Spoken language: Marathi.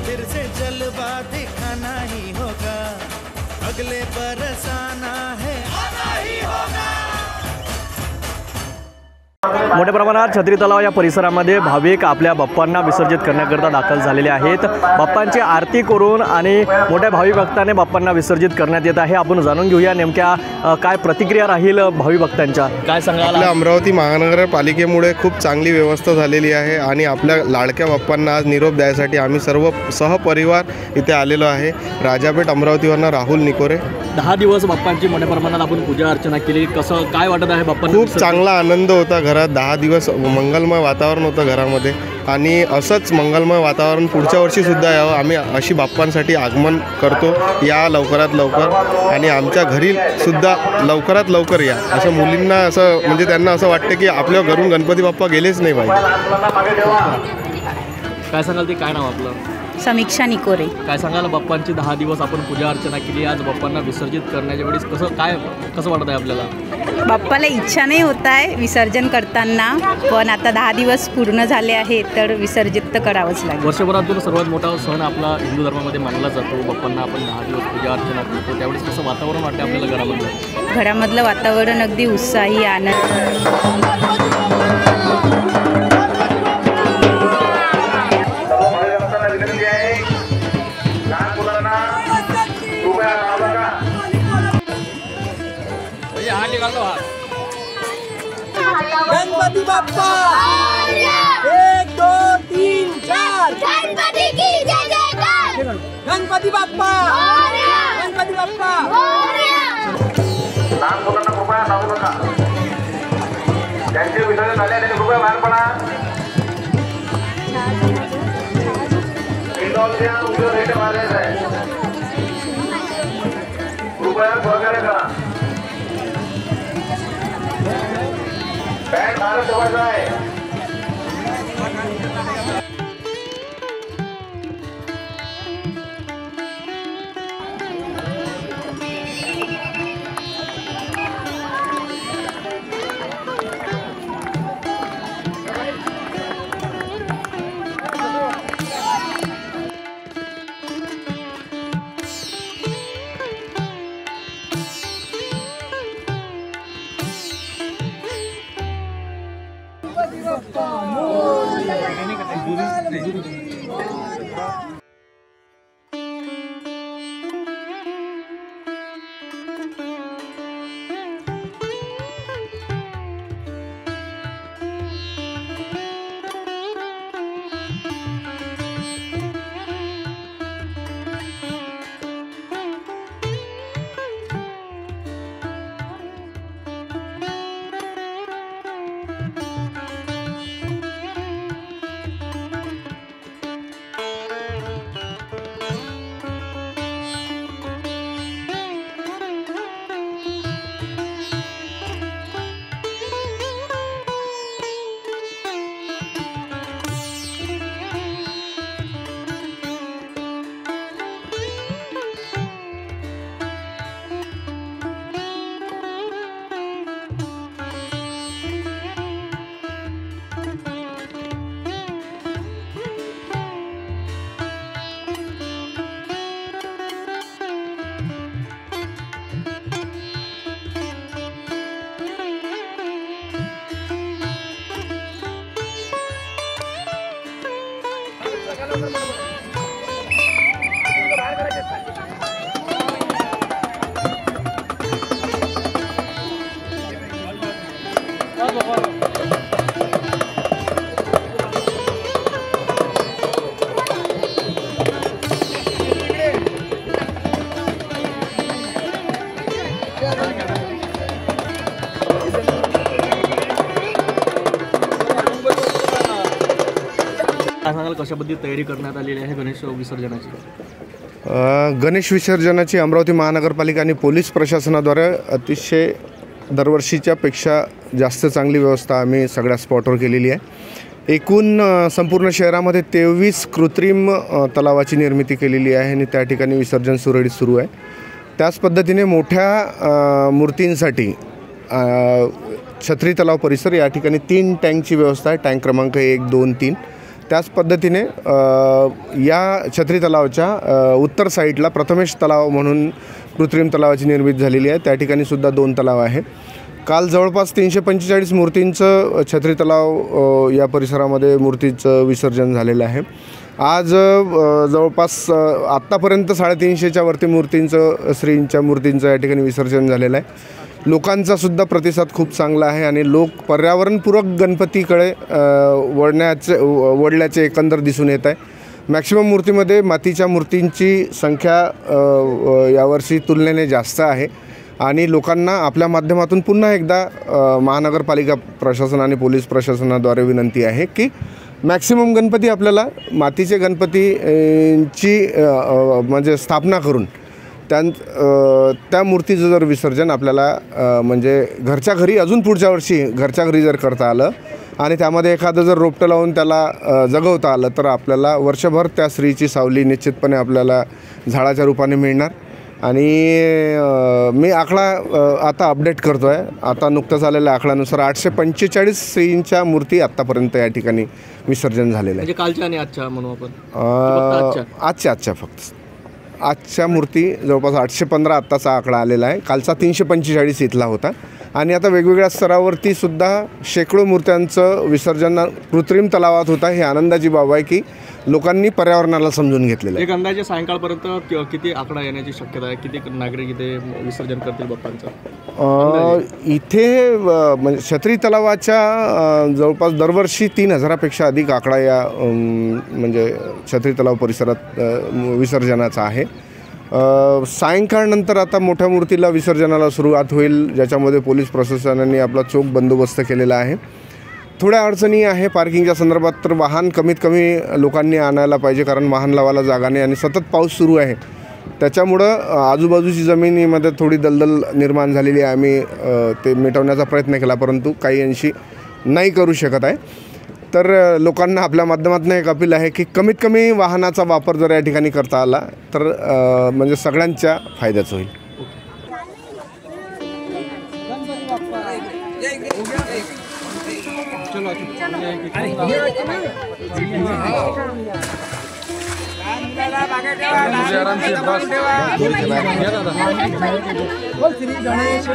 फिर से जलवा दिखाना ही होगा, अगले बरस आना है, आना ही होगा। मोठ्या प्रमाणात छत्री तलाव या परिसरामध्ये भाविक आपल्या बाप्पांना विसर्जित करण्याकरता दाखल झालेले आहेत। बाप्पांची आरती करून आणि मोठ्या भाविक भक्तांनी बाप्पांना विसर्जित करण्यात येत आहे। आपण जाणून घेऊया नेमक्या काय प्रतिक्रिया राहील भाविक भक्तांच्या। काय सांगाल? आपल्या अमरावती महानगरपालिकेमुळे खूप चांगली व्यवस्था झालेली आहे आणि आपल्या लाडक्या बाप्पांना आज निरोप द्यायसाठी आम्ही सर्व सहपरिवार इथे आलेलो आहे। राजापेठ अमरावतीवरनं राहुल निकोरे। 10 दिवस बाप्पांची मोठ्या प्रमाणात आपण पूजा अर्चना केली, कसं काय वाटत आहे बाप्पांना? खूप चांगला आनंद होता घरात। 10 दिवस मंगलमय वातावरण होतं घरामध्ये आणि असंच मंगलमय वातावरण पुढच्या वर्षी सुद्धा यावं, आम्ही अशी बाप्पांसाठी आगमन करतो। या लवकरात लवकर आणि आमच्या घरी सुद्धा लवकरात लवकर या, असं मुलींना असं म्हणजे त्यांना असं वाटतं की आपल्या घरून गणपती बाप्पा गेलेच नाही पाहिजे। काय सांगाल? ते काय नाव आपलं? समीक्षा निकोरे। काय सांगाल? बाप्पांची 10 दिवस आपण पूजा अर्चना केली, आज बाप्पांना विसर्जित करण्याच्या वेळेस कसं वाटत आहे आपल्याला? बाप्पाला इच्छा नाही होत आहे विसर्जन करताना, पण आता 10 दिवस पूर्ण झाले आहेत तर विसर्जित तर करावंच लागेल। वर्षभरातून सर्वात मोठा सण आपला हिंदू धर्मामध्ये मानला जातो। बाप्पांना आपण 10 दिवस पूजा अर्चना करतो, त्यावेळेस कसं वातावरण वाटतं आपल्याला घरामधलं? घरामधलं वातावरण अगदी उत्साही आनंद। गणपति बाप्पा 1 2 3 4 गणपति की जय जयकार। गणपति बाप्पा गणपति बाप्पा। लहान मुलांना कृपया सांगू नका, त्यांचे विसर्जन झाले त्यांनी कृपया बाहेर पडा। इंडोरच्या उद्या रेट मारायचा आहे, कृपया सहकार्य करा। बँड बाहेर ठेवायचा आहे। कशा पद्धतीने तयारी करण्यात आलेली आहे गणेश विसर्जनाची? गणेश विसर्जनाची अमरावती महानगरपालिका आणि पोलीस प्रशासनाद्वारे अतिशय दरवर्षीच्या पेक्षा जास्त चांगली व्यवस्था आम्ही सगळ्या स्पॉटवर केलेली आहे। एकूण संपूर्ण शहरामध्ये 23 कृत्रिम तलावाची निर्मिती केलेली आहे आणि त्या ठिकाणी विसर्जन सुरळीत सुरू आहे। त्याच पद्धतीने मोठ्या मूर्तींसाठी छत्री तलाव परिसर या ठिकाणी 3 टँकची व्यवस्था आहे। टँक क्रमांक 1 2 3 त्याच पद्धतीने या छत्री तलावाच्या उत्तर साईडला प्रथमेश तलाव म्हणून कृत्रिम तलावाची निर्मिती झालेली आहे. त्या ठिकाणीसुद्धा 2 तलाव आहे. काल जवळपास 345 मूर्तींचं छत्री तलाव या परिसरामध्ये मूर्तीचं विसर्जन झालेलं आहे. आज जवळपास आत्तापर्यंत 350च्या वरती मूर्तींचं श्रींच्या मूर्तींचं या ठिकाणी विसर्जन झालेलं आहे. लोकांचासुद्धा प्रतिसाद खूप चांगला आहे आणि लोक पर्यावरणपूरक गणपतीकडे वळल्याचे एकंदर दिसून येत आहे. मॅक्सिमम मूर्तीमध्ये मातीच्या मूर्तींची संख्या यावर्षी तुलनेने जास्त आहे आणि लोकांना आपल्या माध्यमातून पुन्हा एकदा महानगरपालिका प्रशासन आणि पोलीस प्रशासनाद्वारे विनंती आहे की मॅक्सिमम गणपती आपल्याला मातीचे गणपतीची म्हणजे स्थापना करून त्या मूर्तीचं जर विसर्जन आपल्याला म्हणजे घरच्या घरी अजून पुढच्या वर्षी घरच्या घरी जर करता आलं आणि त्यामध्ये एखादं जर रोपटं लावून त्याला जगवता आलं तर आपल्याला वर्षभर त्या श्रीची सावली निश्चितपणे आपल्याला झाडाच्या रूपाने मिळणार. आणि मी आकडा आता अपडेट करतो आहे. आता नुकतंच आलेल्या आकड्यानुसार 845 श्रींच्या मूर्ती आत्तापर्यंत या ठिकाणी विसर्जन झालेलं आहे. म्हणजे कालच्या आणि आजच्या म्हणू आपण आजच्या फक्त आजच्या मूर्ती जवळपास 815 आत्ताचा आकडा आलेला आहे. कालचा 345 इथला होता. आणि आता वेगवेगळ्या स्तरावरती सुद्धा शेकडो मूर्त्यांचं विसर्जन कृत्रिम तलावात होतं. ही आनंदाची बाब आहे की लोकांनी पर्यावरणाला समजून घेतलेलं आहे. एक अंदाजे सायंकाळपर्यंत किती आकडा येण्याची शक्यता आहे? किती नागरिक इथे विसर्जन करतील बाप्पांचं? इथे म्हणजे छत्री तलावाच्या जवळपास दरवर्षी 3000पेक्षा अधिक आकडा या म्हणजे छत्री तलाव परिसरात विसर्जनाचा आहे. सायंकाळनंतर आता मोठ्या मूर्तीला विसर्जनाला सुरुवात होईल, ज्याच्यामध्ये पोलीस प्रशासनाने आपला चोख बंदोबस्त केलेला आहे. थोड्या अडचणी आहे पार्किंगच्या संदर्भात, तर वाहन कमीत कमी लोकांनी आणायला पाहिजे, कारण वाहन लावायला जागा नाही आणि सतत पाऊस सुरू आहे. त्याच्यामुळं आजूबाजूची जमिनीमध्ये थोडी दलदल निर्माण झालेली आहे. आम्ही ते मिटवण्याचा प्रयत्न केला, परंतु काही अंशी नाही करू शकत आहे. तर लोकांना आपल्या माध्यमातून एक अपील आहे की कमीत कमी वाहनाचा वापर जर या ठिकाणी करता आला तर म्हणजे सगळ्यांच्या फायद्याचं होईल. श्री गणेश